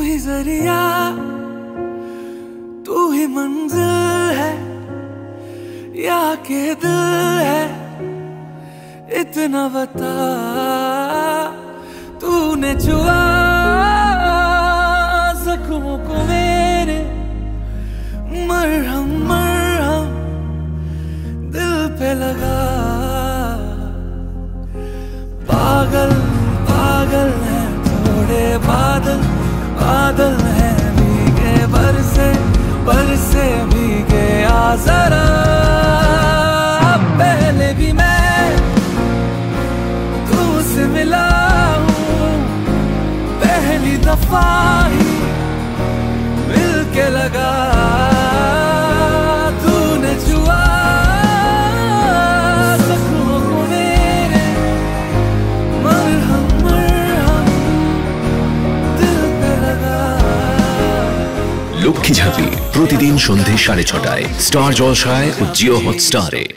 ही जरिया तू ही मंजिल है या के दिल है, इतना बता तूने छुआ जख्मों को मेरे, मरहम मरहम दिल पे लगा। पागल पागल है थोड़े बादल, बादल है भीगे बरसे बरसे भीगे आ जरा। पहले भी मैं तुमसे मिला हूँ, पहली दफा ही मिल के लगा। तूने छुआ जख्मों को मेरे, मरहम मरहम दिल पे लगा। লক্ষ্মী ঝাঁপি প্রতিদিন সন্ধে 6:30টায় স্টার জলসায় ও জিও হটস্টারে।